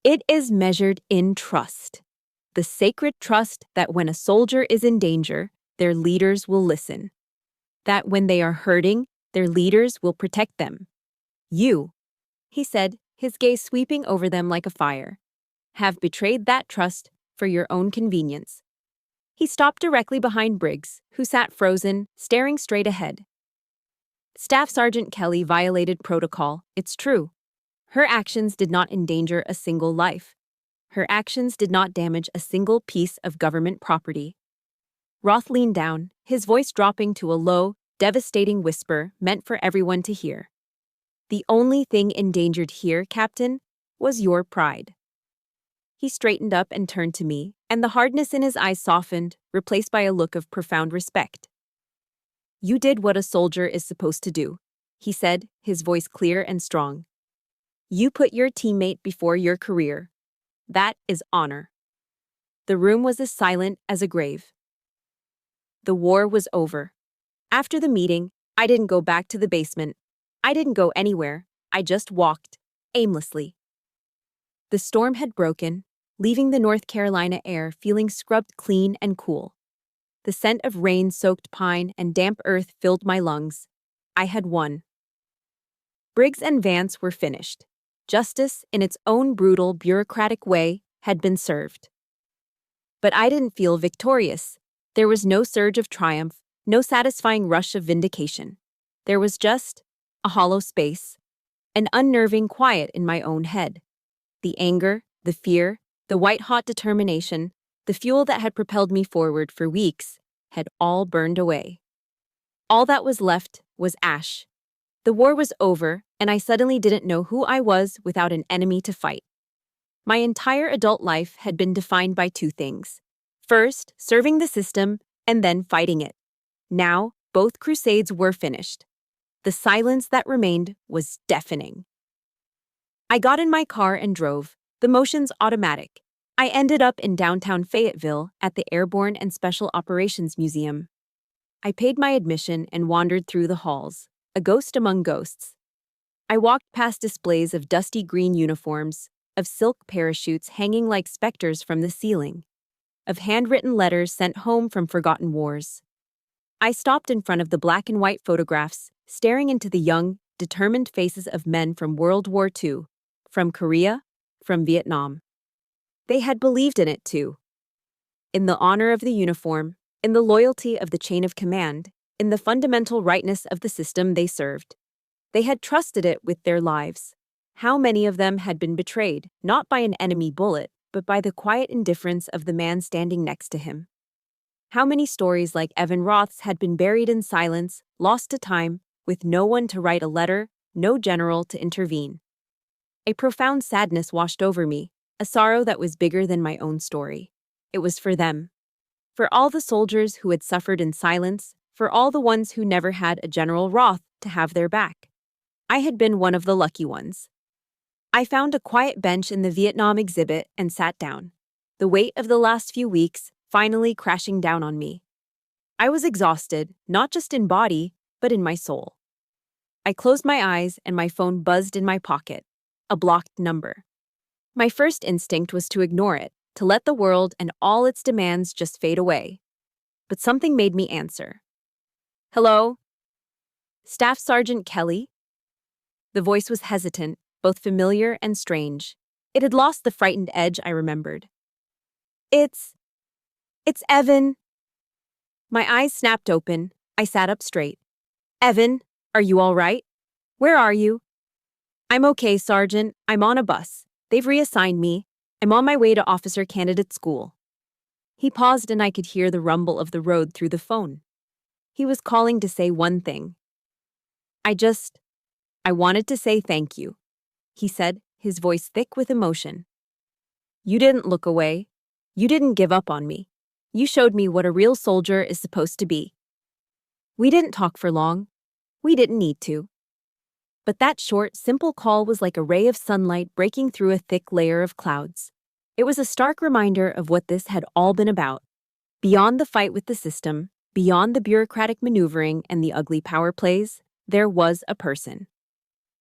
"It is measured in trust. The sacred trust that when a soldier is in danger, their leaders will listen. That when they are hurting, their leaders will protect them. You," he said, his gaze sweeping over them like a fire, "have betrayed that trust for your own convenience." He stopped directly behind Briggs, who sat frozen, staring straight ahead. Staff Sergeant Kelly violated protocol, it's true. Her actions did not endanger a single life. Her actions did not damage a single piece of government property. Roth leaned down, his voice dropping to a low, devastating whisper meant for everyone to hear. "The only thing endangered here, Captain, was your pride." He straightened up and turned to me, and the hardness in his eyes softened, replaced by a look of profound respect. "You did what a soldier is supposed to do," he said, his voice clear and strong. "You put your teammate before your career. That is honor." The room was as silent as a grave. The war was over. After the meeting, I didn't go back to the basement. I didn't go anywhere. I just walked, aimlessly. The storm had broken, leaving the North Carolina air feeling scrubbed clean and cool. The scent of rain-soaked pine and damp earth filled my lungs. I had won. Briggs and Vance were finished. Justice, in its own brutal, bureaucratic way, had been served. But I didn't feel victorious. There was no surge of triumph, no satisfying rush of vindication. There was just a hollow space, an unnerving quiet in my own head. The anger, the fear, the white-hot determination, the fuel that had propelled me forward for weeks, had all burned away. All that was left was ash. The war was over, and I suddenly didn't know who I was without an enemy to fight. My entire adult life had been defined by two things. First, serving the system, and then fighting it. Now, both crusades were finished. The silence that remained was deafening. I got in my car and drove, the motions automatic. I ended up in downtown Fayetteville at the Airborne and Special Operations Museum. I paid my admission and wandered through the halls, a ghost among ghosts. I walked past displays of dusty green uniforms, of silk parachutes hanging like specters from the ceiling, of handwritten letters sent home from forgotten wars. I stopped in front of the black and white photographs, staring into the young, determined faces of men from World War II, from Korea, from Vietnam. They had believed in it too. In the honor of the uniform, in the loyalty of the chain of command, in the fundamental rightness of the system they served. They had trusted it with their lives. How many of them had been betrayed, not by an enemy bullet, but by the quiet indifference of the man standing next to him? How many stories like Evan Roth's had been buried in silence, lost to time, with no one to write a letter, no general to intervene? A profound sadness washed over me, a sorrow that was bigger than my own story. It was for them. For all the soldiers who had suffered in silence, for all the ones who never had a General Roth to have their back. I had been one of the lucky ones. I found a quiet bench in the Vietnam exhibit and sat down, the weight of the last few weeks finally crashing down on me. I was exhausted, not just in body, but in my soul. I closed my eyes and my phone buzzed in my pocket. A blocked number. My first instinct was to ignore it, to let the world and all its demands just fade away. But something made me answer. Hello? Staff Sergeant Kelly? The voice was hesitant, both familiar and strange. It had lost the frightened edge I remembered. It's Evan. My eyes snapped open. I sat up straight. Evan, are you all right? Where are you? I'm okay, Sergeant. I'm on a bus. They've reassigned me. I'm on my way to officer candidate school. He paused and I could hear the rumble of the road through the phone. He was calling to say one thing. I wanted to say thank you, he said, his voice thick with emotion. You didn't look away. You didn't give up on me. You showed me what a real soldier is supposed to be. We didn't talk for long. We didn't need to. But that short, simple call was like a ray of sunlight breaking through a thick layer of clouds. It was a stark reminder of what this had all been about. Beyond the fight with the system, beyond the bureaucratic maneuvering and the ugly power plays, there was a person.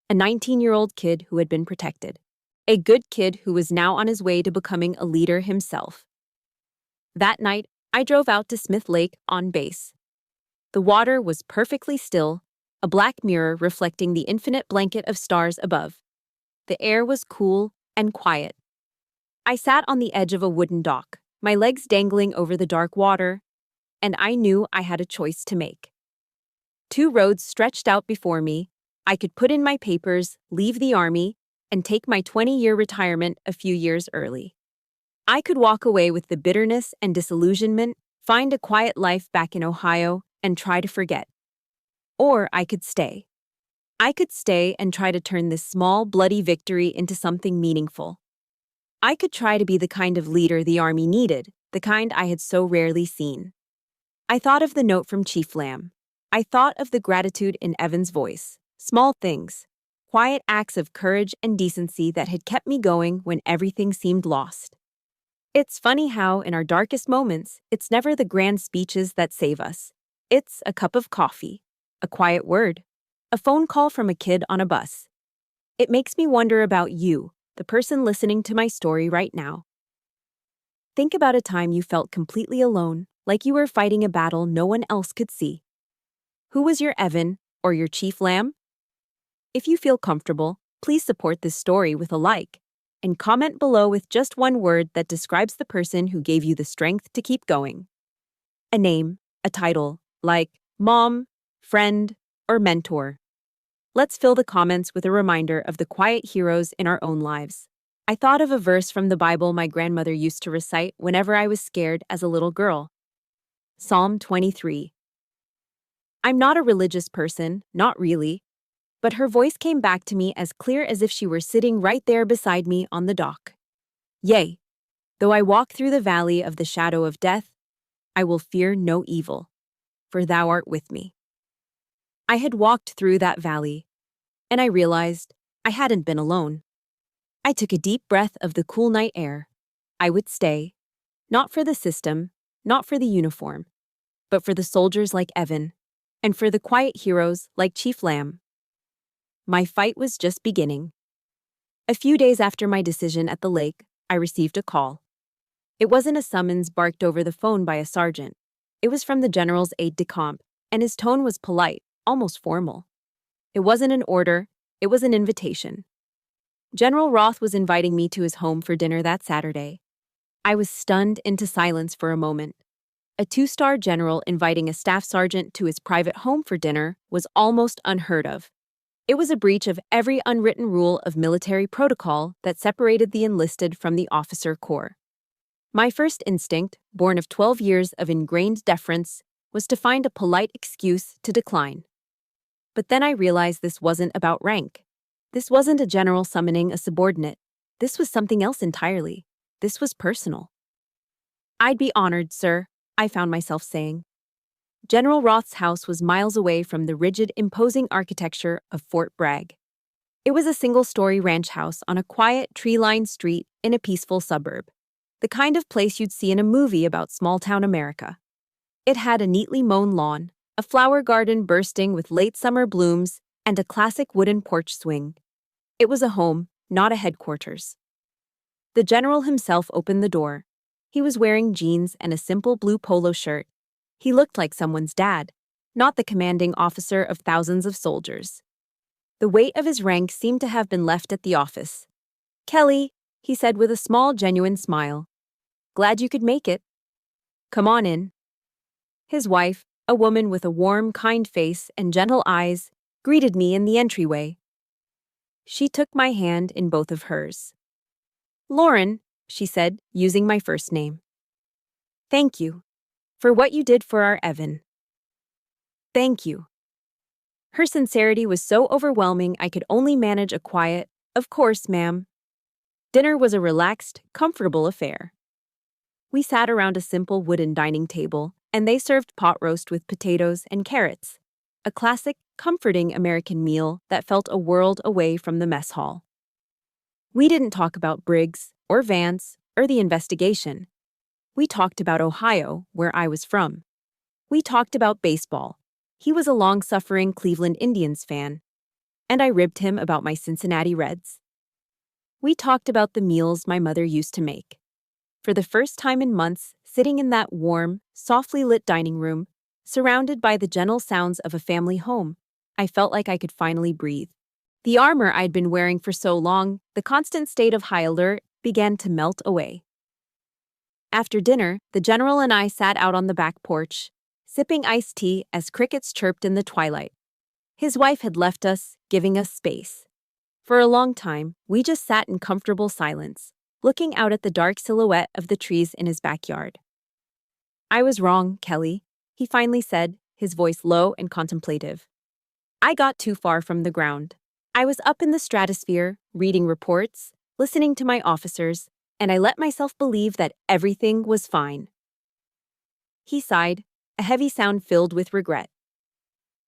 A 19-year-old kid who had been protected. A good kid who was now on his way to becoming a leader himself. That night, I drove out to Smith Lake on base. The water was perfectly still, a black mirror reflecting the infinite blanket of stars above. The air was cool and quiet. I sat on the edge of a wooden dock, my legs dangling over the dark water, and I knew I had a choice to make. Two roads stretched out before me. I could put in my papers, leave the Army, and take my 20-year retirement a few years early. I could walk away with the bitterness and disillusionment, find a quiet life back in Ohio, and try to forget. Or I could stay. I could stay and try to turn this small, bloody victory into something meaningful. I could try to be the kind of leader the Army needed, the kind I had so rarely seen. I thought of the note from Chief Lamb. I thought of the gratitude in Evan's voice. Small things, quiet acts of courage and decency that had kept me going when everything seemed lost. It's funny how, in our darkest moments, it's never the grand speeches that save us. It's a cup of coffee, a quiet word, a phone call from a kid on a bus. It makes me wonder about you, the person listening to my story right now. Think about a time you felt completely alone, like you were fighting a battle no one else could see. Who was your Evan or your Chief Lamb? If you feel comfortable, please support this story with a like, and comment below with just one word that describes the person who gave you the strength to keep going. A name, a title, like mom, friend, or mentor. Let's fill the comments with a reminder of the quiet heroes in our own lives. I thought of a verse from the Bible my grandmother used to recite whenever I was scared as a little girl. Psalm 23. I'm not a religious person, not really. But her voice came back to me as clear as if she were sitting right there beside me on the dock. Yea, though I walk through the valley of the shadow of death, I will fear no evil, for thou art with me. I had walked through that valley, and I realized I hadn't been alone. I took a deep breath of the cool night air. I would stay, not for the system, not for the uniform, but for the soldiers like Evan, and for the quiet heroes like Chief Lamb. My fight was just beginning. A few days after my decision at the lake, I received a call. It wasn't a summons barked over the phone by a sergeant. It was from the general's aide-de-camp, and his tone was polite, almost formal. It wasn't an order, it was an invitation. General Roth was inviting me to his home for dinner that Saturday. I was stunned into silence for a moment. A 2-star general inviting a staff sergeant to his private home for dinner was almost unheard of. It was a breach of every unwritten rule of military protocol that separated the enlisted from the officer corps. My first instinct, born of 12 years of ingrained deference, was to find a polite excuse to decline. But then I realized this wasn't about rank. This wasn't a general summoning a subordinate. This was something else entirely. This was personal. I'd be honored, sir, I found myself saying. General Roth's house was miles away from the rigid, imposing architecture of Fort Bragg. It was a single-story ranch house on a quiet, tree-lined street in a peaceful suburb, the kind of place you'd see in a movie about small-town America. It had a neatly mown lawn, a flower garden bursting with late summer blooms, and a classic wooden porch swing. It was a home, not a headquarters. The general himself opened the door. He was wearing jeans and a simple blue polo shirt. He looked like someone's dad, not the commanding officer of thousands of soldiers. The weight of his rank seemed to have been left at the office. "Kelly," he said with a small, genuine smile. "Glad you could make it. Come on in." His wife, a woman with a warm, kind face and gentle eyes, greeted me in the entryway. She took my hand in both of hers. "Lauren," she said, using my first name. "Thank you for what you did for our Evan." "Thank you." Her sincerity was so overwhelming I could only manage a quiet, "Of course, ma'am." Dinner was a relaxed, comfortable affair. We sat around a simple wooden dining table, and they served pot roast with potatoes and carrots, a classic, comforting American meal that felt a world away from the mess hall. We didn't talk about Briggs, or Vance, or the investigation. We talked about Ohio, where I was from. We talked about baseball. He was a long-suffering Cleveland Indians fan, and I ribbed him about my Cincinnati Reds. We talked about the meals my mother used to make. For the first time in months, sitting in that warm, softly lit dining room, surrounded by the gentle sounds of a family home, I felt like I could finally breathe. The armor I'd been wearing for so long, the constant state of high alert, began to melt away. After dinner, the general and I sat out on the back porch, sipping iced tea as crickets chirped in the twilight. His wife had left us, giving us space. For a long time, we just sat in comfortable silence, looking out at the dark silhouette of the trees in his backyard. "I was wrong, Kelly," he finally said, his voice low and contemplative. "I got too far from the ground. I was up in the stratosphere, reading reports, listening to my officers, and I let myself believe that everything was fine." He sighed, a heavy sound filled with regret.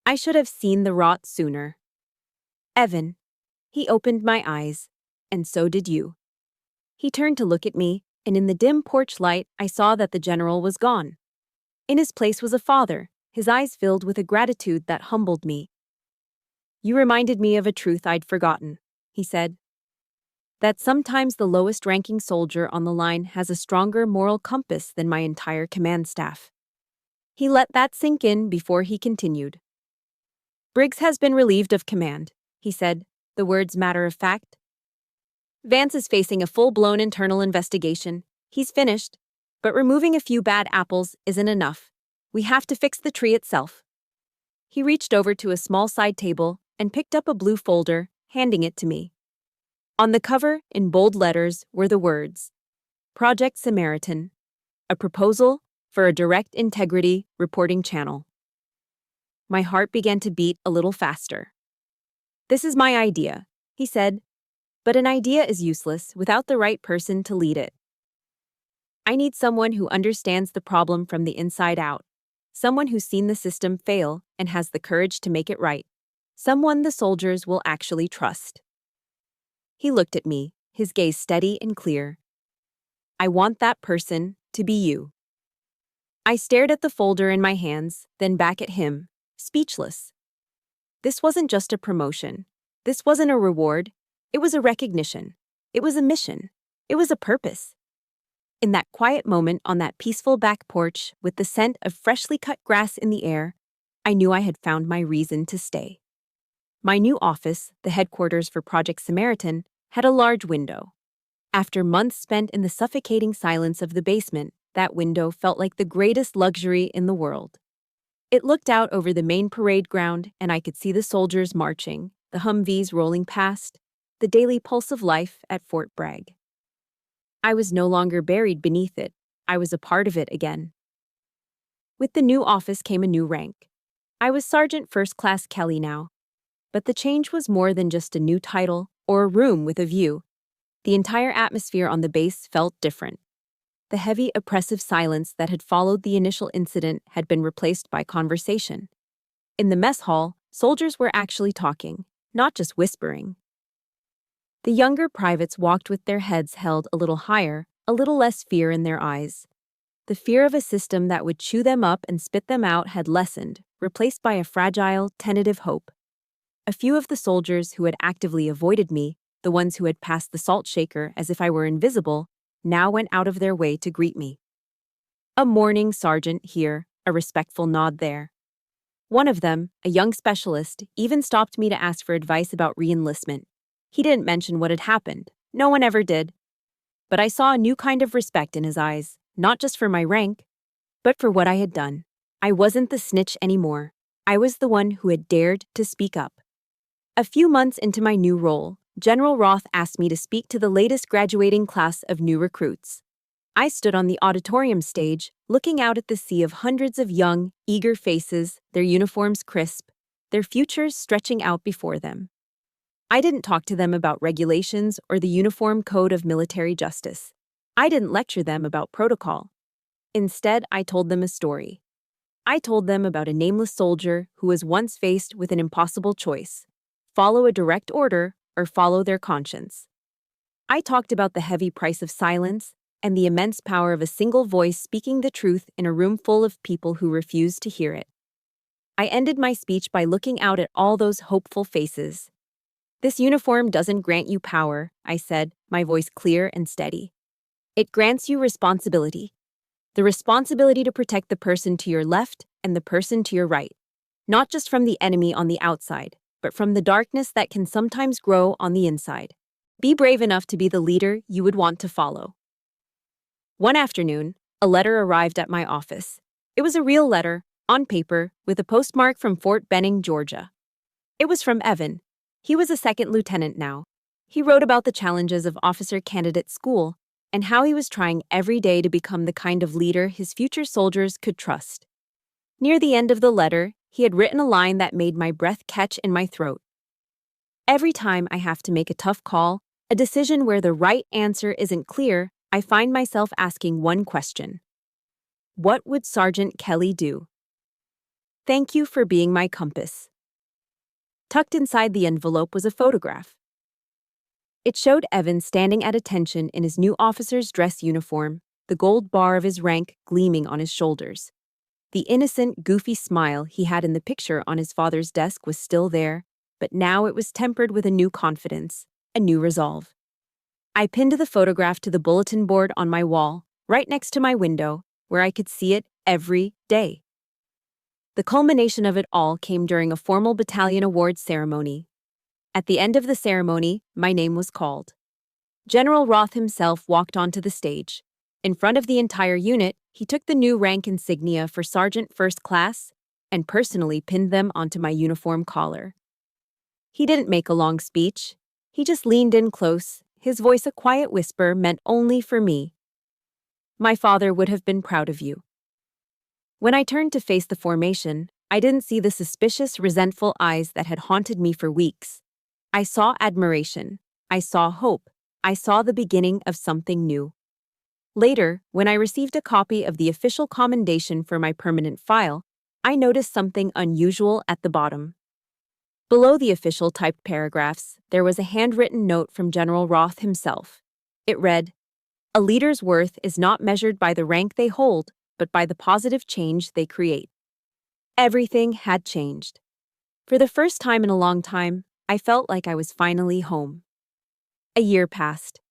"I should have seen the rot sooner." "Evan." He opened my eyes, "and so did you." He turned to look at me, and in the dim porch light, I saw that the general was gone. In his place was a father, his eyes filled with a gratitude that humbled me. "You reminded me of a truth I'd forgotten," he said. "That sometimes the lowest-ranking soldier on the line has a stronger moral compass than my entire command staff." He let that sink in before he continued. "Briggs has been relieved of command," he said, the words matter of fact. "Vance is facing a full-blown internal investigation. He's finished, but removing a few bad apples isn't enough. We have to fix the tree itself." He reached over to a small side table and picked up a blue folder, handing it to me. On the cover, in bold letters, were the words, "Project Samaritan, a proposal for a direct integrity reporting channel." My heart began to beat a little faster. "This is my idea," he said, "but an idea is useless without the right person to lead it. I need someone who understands the problem from the inside out, someone who's seen the system fail and has the courage to make it right, someone the soldiers will actually trust." He looked at me, his gaze steady and clear. "I want that person to be you." I stared at the folder in my hands, then back at him, speechless. This wasn't just a promotion. This wasn't a reward. It was a recognition. It was a mission. It was a purpose. In that quiet moment on that peaceful back porch, with the scent of freshly cut grass in the air, I knew I had found my reason to stay. My new office, the headquarters for Project Samaritan, had a large window. After months spent in the suffocating silence of the basement, that window felt like the greatest luxury in the world. It looked out over the main parade ground, and I could see the soldiers marching, the Humvees rolling past, the daily pulse of life at Fort Bragg. I was no longer buried beneath it. I was a part of it again. With the new office came a new rank. I was Sergeant First Class Kelly now. But the change was more than just a new title or a room with a view. The entire atmosphere on the base felt different. The heavy, oppressive silence that had followed the initial incident had been replaced by conversation. In the mess hall, soldiers were actually talking, not just whispering. The younger privates walked with their heads held a little higher, a little less fear in their eyes. The fear of a system that would chew them up and spit them out had lessened, replaced by a fragile, tentative hope. A few of the soldiers who had actively avoided me, the ones who had passed the salt shaker as if I were invisible, now went out of their way to greet me. A morning sergeant here, a respectful nod there. One of them, a young specialist, even stopped me to ask for advice about re-enlistment. He didn't mention what had happened. No one ever did. But I saw a new kind of respect in his eyes, not just for my rank, but for what I had done. I wasn't the snitch anymore. I was the one who had dared to speak up. A few months into my new role, General Roth asked me to speak to the latest graduating class of new recruits. I stood on the auditorium stage, looking out at the sea of hundreds of young, eager faces, their uniforms crisp, their futures stretching out before them. I didn't talk to them about regulations or the uniform code of military justice. I didn't lecture them about protocol. Instead, I told them a story. I told them about a nameless soldier who was once faced with an impossible choice: follow a direct order or follow their conscience. I talked about the heavy price of silence and the immense power of a single voice speaking the truth in a room full of people who refused to hear it. I ended my speech by looking out at all those hopeful faces. "This uniform doesn't grant you power," I said, my voice clear and steady. "It grants you responsibility. The responsibility to protect the person to your left and the person to your right, not just from the enemy on the outside, but from the darkness that can sometimes grow on the inside. Be brave enough to be the leader you would want to follow." One afternoon, a letter arrived at my office. It was a real letter, on paper, with a postmark from Fort Benning, Georgia. It was from Evan. He was a second lieutenant now. He wrote about the challenges of officer candidate school and how he was trying every day to become the kind of leader his future soldiers could trust. Near the end of the letter, he had written a line that made my breath catch in my throat. "Every time I have to make a tough call, a decision where the right answer isn't clear, I find myself asking one question. What would Sergeant Kelly do? Thank you for being my compass." Tucked inside the envelope was a photograph. It showed Evan standing at attention in his new officer's dress uniform, the gold bar of his rank gleaming on his shoulders. The innocent, goofy smile he had in the picture on his father's desk was still there, but now it was tempered with a new confidence, a new resolve. I pinned the photograph to the bulletin board on my wall, right next to my window, where I could see it every day. The culmination of it all came during a formal battalion awards ceremony. At the end of the ceremony, my name was called. General Roth himself walked onto the stage. In front of the entire unit, he took the new rank insignia for Sergeant First Class and personally pinned them onto my uniform collar. He didn't make a long speech. He just leaned in close, his voice a quiet whisper meant only for me. "My father would have been proud of you." When I turned to face the formation, I didn't see the suspicious, resentful eyes that had haunted me for weeks. I saw admiration. I saw hope. I saw the beginning of something new. Later, when I received a copy of the official commendation for my permanent file, I noticed something unusual at the bottom. Below the official typed paragraphs, there was a handwritten note from General Roth himself. It read, "A leader's worth is not measured by the rank they hold, but by the positive change they create." Everything had changed. For the first time in a long time, I felt like I was finally home. A year passed.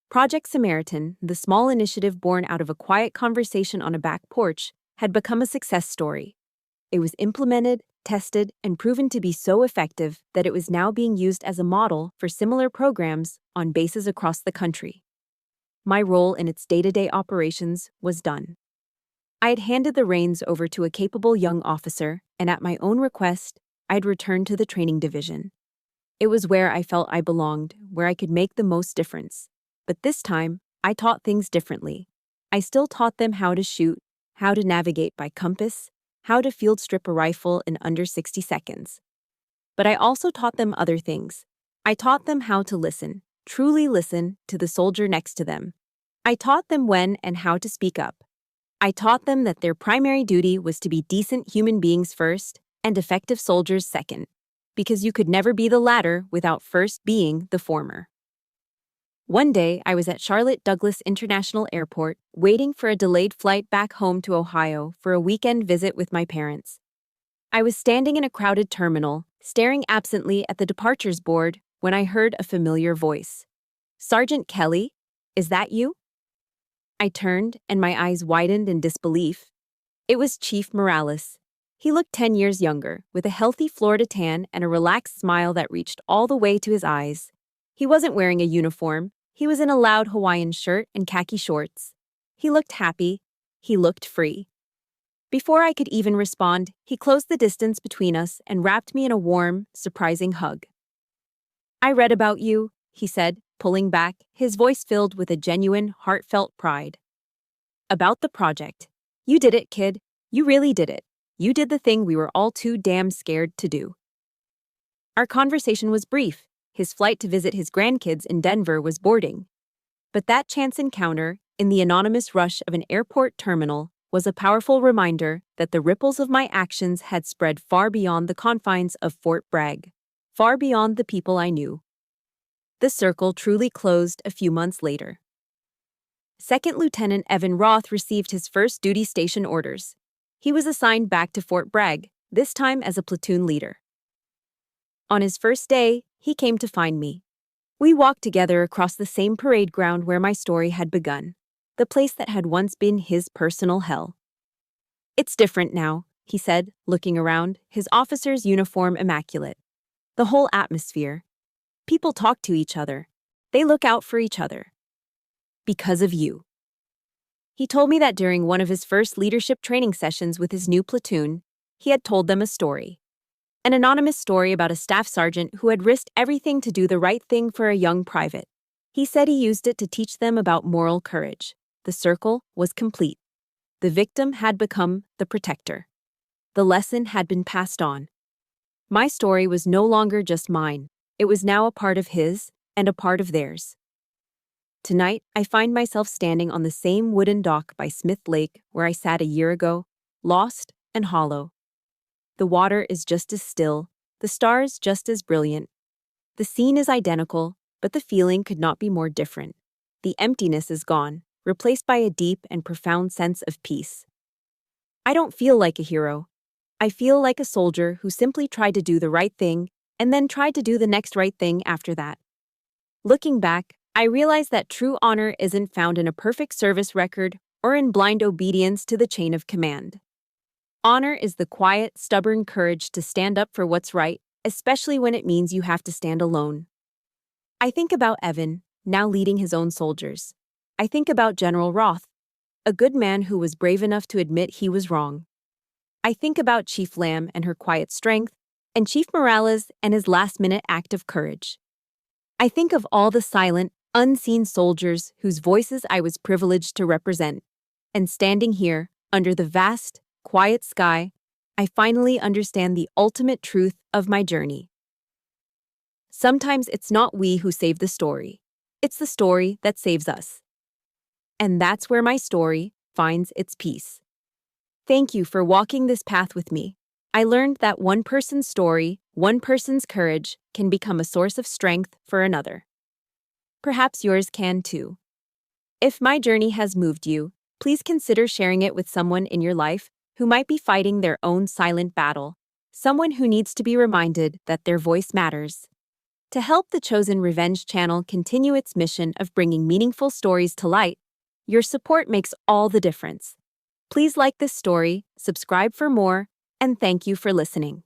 Project Samaritan, the small initiative born out of a quiet conversation on a back porch, had become a success story. It was implemented, tested, and proven to be so effective that it was now being used as a model for similar programs on bases across the country. My role in its day-to-day operations was done. I had handed the reins over to a capable young officer, and at my own request, I had returned to the training division. It was where I felt I belonged, where I could make the most difference. But this time, I taught things differently. I still taught them how to shoot, how to navigate by compass, how to field strip a rifle in under 60 seconds. But I also taught them other things. I taught them how to listen, truly listen, to the soldier next to them. I taught them when and how to speak up. I taught them that their primary duty was to be decent human beings first and effective soldiers second, because you could never be the latter without first being the former. One day, I was at Charlotte Douglas International Airport, waiting for a delayed flight back home to Ohio for a weekend visit with my parents. I was standing in a crowded terminal, staring absently at the departures board, when I heard a familiar voice. "Sergeant Kelly, is that you?" I turned, and my eyes widened in disbelief. It was Chief Morales. He looked 10 years younger, with a healthy Florida tan and a relaxed smile that reached all the way to his eyes. He wasn't wearing a uniform. He was in a loud Hawaiian shirt and khaki shorts. He looked happy. He looked free. Before I could even respond, he closed the distance between us and wrapped me in a warm, surprising hug. "I read about you," he said, pulling back, his voice filled with a genuine, heartfelt pride. "About the project. You did it, kid. You really did it. You did the thing we were all too damn scared to do." Our conversation was brief. His flight to visit his grandkids in Denver was boarding. But that chance encounter, in the anonymous rush of an airport terminal, was a powerful reminder that the ripples of my actions had spread far beyond the confines of Fort Bragg, far beyond the people I knew. The circle truly closed a few months later. Second Lieutenant Evan Roth received his first duty station orders. He was assigned back to Fort Bragg, this time as a platoon leader. On his first day, he came to find me. We walked together across the same parade ground where my story had begun, the place that had once been his personal hell. "It's different now," he said, looking around, his officer's uniform immaculate. "The whole atmosphere. People talk to each other. They look out for each other. Because of you." He told me that during one of his first leadership training sessions with his new platoon, he had told them a story. An anonymous story about a staff sergeant who had risked everything to do the right thing for a young private. He said he used it to teach them about moral courage. The circle was complete. The victim had become the protector. The lesson had been passed on. My story was no longer just mine. It was now a part of his and a part of theirs. Tonight, I find myself standing on the same wooden dock by Smith Lake where I sat a year ago, lost and hollow. The water is just as still, the stars just as brilliant. The scene is identical, but the feeling could not be more different. The emptiness is gone, replaced by a deep and profound sense of peace. I don't feel like a hero. I feel like a soldier who simply tried to do the right thing and then tried to do the next right thing after that. Looking back, I realize that true honor isn't found in a perfect service record or in blind obedience to the chain of command. Honor is the quiet, stubborn courage to stand up for what's right, especially when it means you have to stand alone. I think about Evan, now leading his own soldiers. I think about General Roth, a good man who was brave enough to admit he was wrong. I think about Chief Lamb and her quiet strength, and Chief Morales and his last-minute act of courage. I think of all the silent, unseen soldiers whose voices I was privileged to represent. And standing here, under the vast, quiet sky, I finally understand the ultimate truth of my journey. Sometimes it's not we who save the story. It's the story that saves us. And that's where my story finds its peace. Thank you for walking this path with me. I learned that one person's story, one person's courage, can become a source of strength for another. Perhaps yours can too. If my journey has moved you, please consider sharing it with someone in your life who might be fighting their own silent battle, someone who needs to be reminded that their voice matters. To help the Chosen Revenge channel continue its mission of bringing meaningful stories to light, your support makes all the difference. Please like this story, subscribe for more, and thank you for listening.